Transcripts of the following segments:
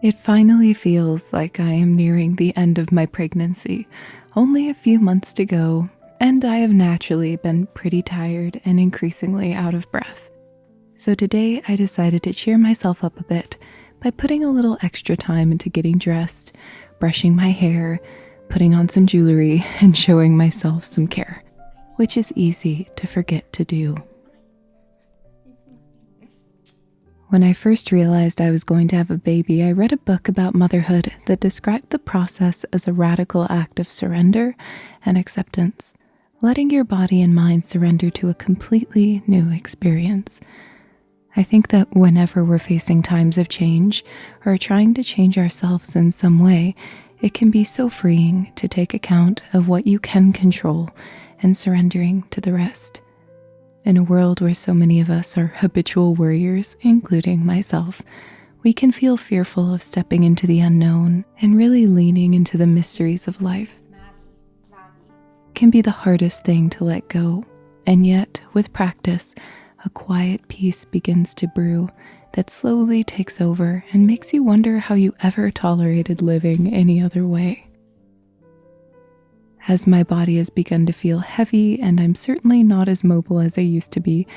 It finally feels like I am nearing the end of my pregnancy, only a few months to go, and I have naturally been pretty tired and increasingly out of breath. So today I decided to cheer myself up a bit by putting a little extra time into getting dressed, brushing my hair, putting on some jewelry, and showing myself some care, which is easy to forget to do. When I first realized I was going to have a baby, I read a book about motherhood that described the process as a radical act of surrender and acceptance, letting your body and mind surrender to a completely new experience. I think that whenever we're facing times of change or trying to change ourselves in some way, it can be so freeing to take account of what you can control and surrendering to the rest. In a world where so many of us are habitual worriers, including myself, we can feel fearful of stepping into the unknown, and really leaning into the mysteries of life can be the hardest thing to let go. And yet, with practice, a quiet peace begins to brew that slowly takes over and makes you wonder how you ever tolerated living any other way. As my body has begun to feel heavy and I'm certainly not as mobile as I used to be,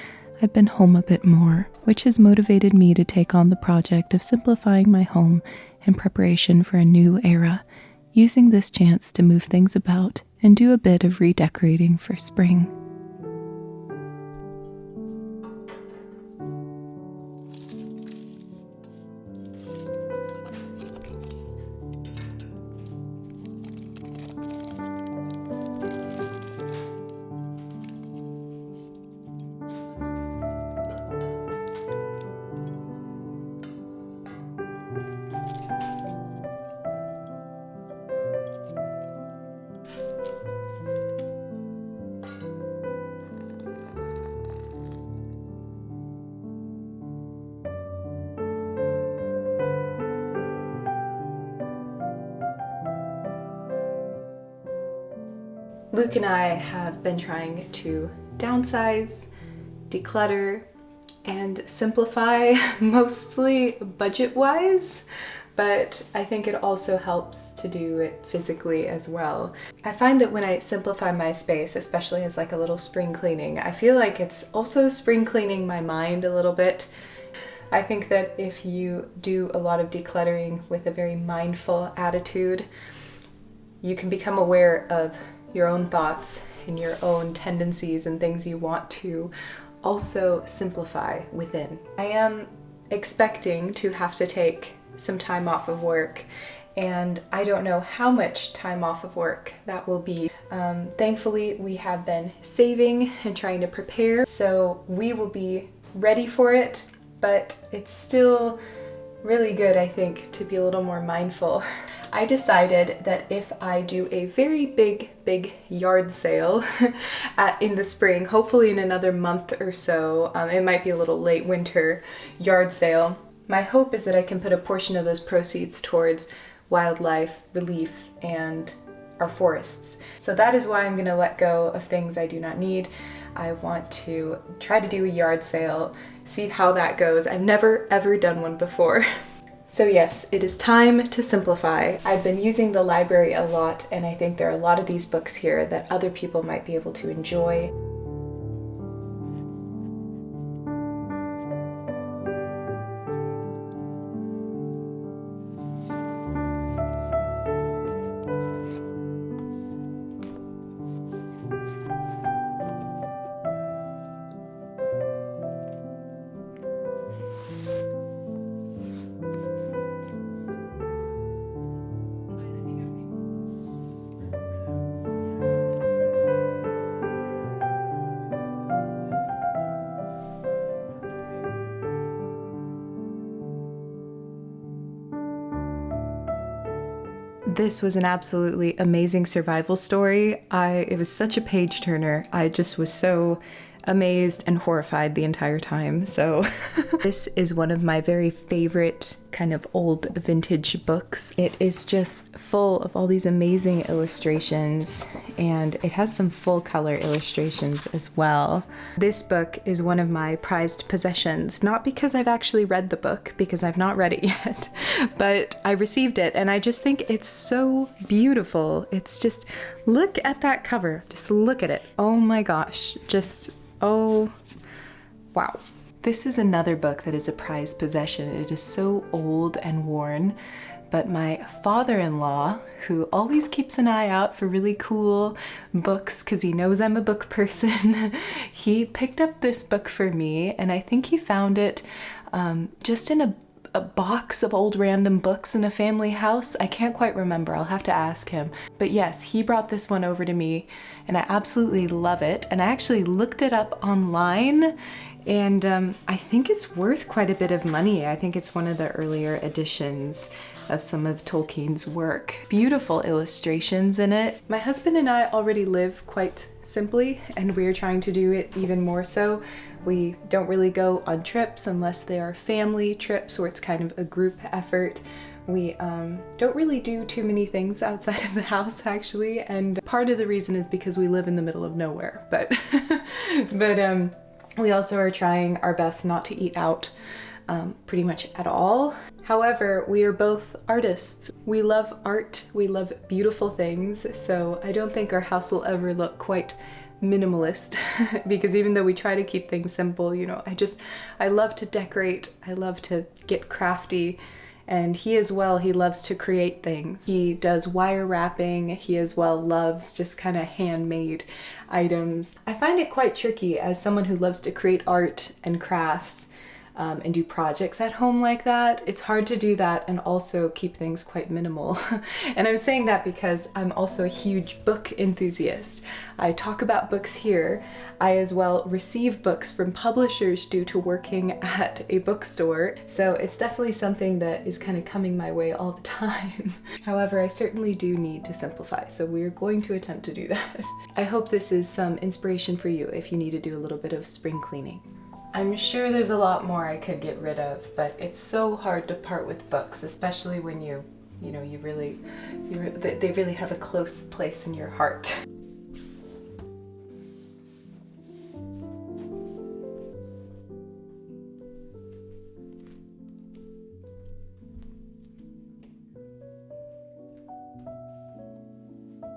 I've been home a bit more, which has motivated me to take on the project of simplifying my home in preparation for a new era, using this chance to move things about and do a bit of redecorating for spring. Luke and I have been trying to downsize, declutter, and simplify, mostly budget-wise, but I think it also helps to do it physically as well. I find that when I simplify my space, especially as like a little spring cleaning, I feel like it's also spring cleaning my mind a little bit. I think that if you do a lot of decluttering with a very mindful attitude, you can become aware of your own thoughts and your own tendencies and things you want to also simplify within. I am expecting to have to take some time off of work, and I don't know how much time off of work that will be. Thankfully, we have been saving and trying to prepare, so we will be ready for it, but it's still really good, I think, to be a little more mindful. I decided that if I do a very big yard sale in the spring, hopefully in another month or so, it might be a little late winter yard sale, my hope is that I can put a portion of those proceeds towards wildlife relief and our forests. So that is why I'm going to let go of things I do not need. I want to try to do a yard sale, see how that goes. I've never ever done one before. So yes, it is time to simplify. I've been using the library a lot, and I think there are a lot of these books here that other people might be able to enjoy. This was an absolutely amazing survival story. It was such a page turner. I just was so amazed and horrified the entire time. So this is one of my very favorite kind of old vintage books. It is just full of all these amazing illustrations, and it has some full color illustrations as well. This book is one of my prized possessions, not because I've actually read the book, because I've not read it yet, but I received it and I just think it's so beautiful. It's just, look at that cover, just look at it. Oh my gosh, just, oh, wow. This is another book that is a prized possession. It is so old and worn, but my father-in-law, who always keeps an eye out for really cool books because he knows I'm a book person, he picked up this book for me, and I think he found it just in a box of old random books in a family house. I can't quite remember, I'll have to ask him. But yes, he brought this one over to me and I absolutely love it. And I actually looked it up online, and I think it's worth quite a bit of money. I think it's one of the earlier editions of some of Tolkien's work. Beautiful illustrations in it. My husband and I already live quite simply, and we're trying to do it even more so. We don't really go on trips unless they are family trips where it's kind of a group effort. We don't really do too many things outside of the house, actually, and part of the reason is because we live in the middle of nowhere, but we also are trying our best not to eat out pretty much at all. However, we are both artists. We love art, we love beautiful things, so I don't think our house will ever look quite minimalist because even though we try to keep things simple, you know, I love to decorate, I love to get crafty, and he as well, he loves to create things. He does wire wrapping, he as well loves just kind of handmade items. I find it quite tricky as someone who loves to create art and crafts and do projects at home like that. It's hard to do that and also keep things quite minimal. And I'm saying that because I'm also a huge book enthusiast. I talk about books here. I as well receive books from publishers due to working at a bookstore. So it's definitely something that is kind of coming my way all the time. However, I certainly do need to simplify. So we're going to attempt to do that. I hope this is some inspiration for you if you need to do a little bit of spring cleaning. I'm sure there's a lot more I could get rid of, but it's so hard to part with books, especially when they really have a close place in your heart.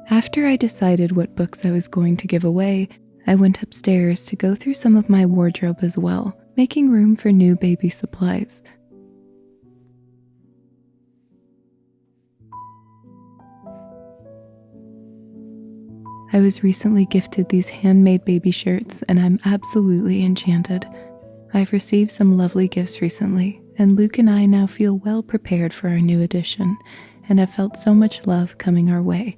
After I decided what books I was going to give away, I went upstairs to go through some of my wardrobe as well, making room for new baby supplies. I was recently gifted these handmade baby shirts, and I'm absolutely enchanted. I've received some lovely gifts recently, and Luke and I now feel well prepared for our new addition, and have felt so much love coming our way.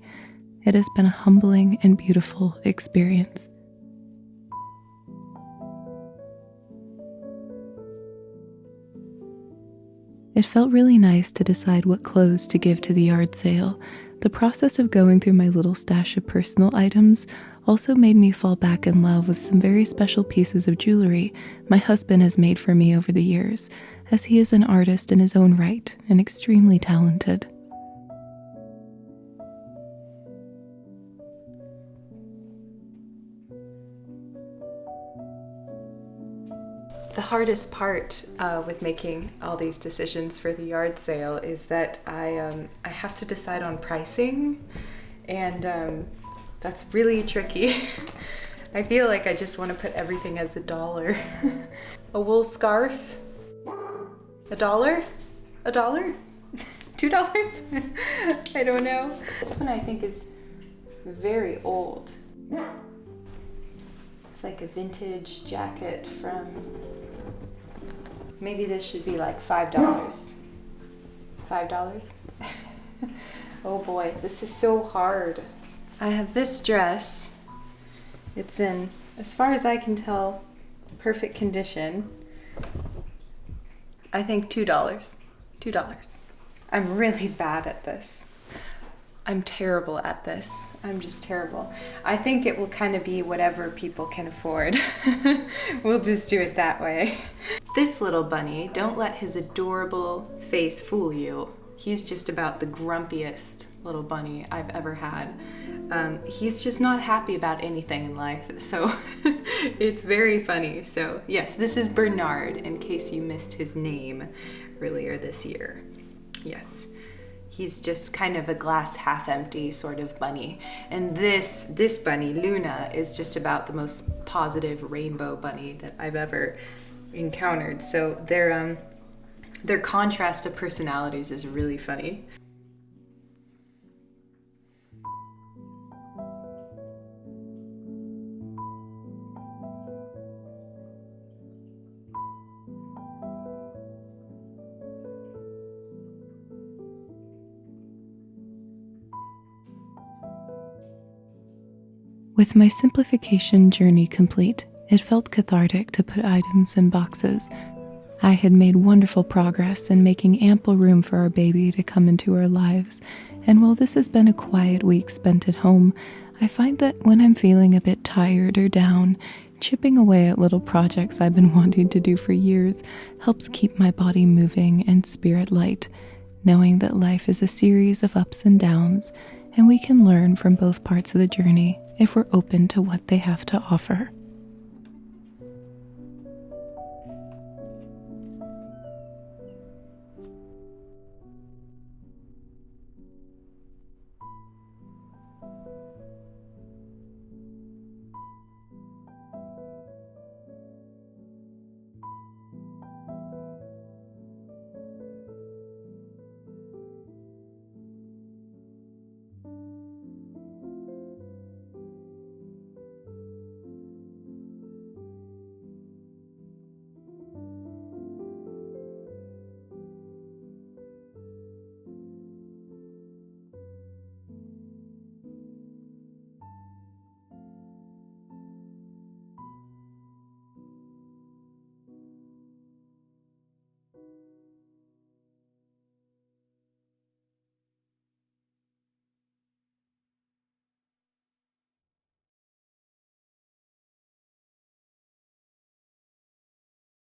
It has been a humbling and beautiful experience. It felt really nice to decide what clothes to give to the yard sale. The process of going through my little stash of personal items also made me fall back in love with some very special pieces of jewelry my husband has made for me over the years, as he is an artist in his own right and extremely talented. The hardest part with making all these decisions for the yard sale is that I have to decide on pricing, and that's really tricky. I feel like I just want to put everything as $1. A wool scarf? $1? $1? $2? I don't know. This one I think is very old. It's like a vintage jacket from, maybe this should be like $5. $5? Oh boy, this is so hard. I have this dress. It's in, as far as I can tell, perfect condition. I think $2. $2. I'm really bad at this. I'm terrible at this. I'm just terrible. I think it will kind of be whatever people can afford. We'll just do it that way. This little bunny, don't let his adorable face fool you. He's just about the grumpiest little bunny I've ever had. He's just not happy about anything in life, so it's very funny. So yes, this is Bernard, in case you missed his name earlier this year. Yes, he's just kind of a glass half empty sort of bunny. And this bunny, Luna, is just about the most positive rainbow bunny that I've ever encountered. So their contrast of personalities is really funny. With my simplification journey complete, it felt cathartic to put items in boxes. I had made wonderful progress in making ample room for our baby to come into our lives, and while this has been a quiet week spent at home, I find that when I'm feeling a bit tired or down, chipping away at little projects I've been wanting to do for years helps keep my body moving and spirit light, knowing that life is a series of ups and downs, and we can learn from both parts of the journey if we're open to what they have to offer.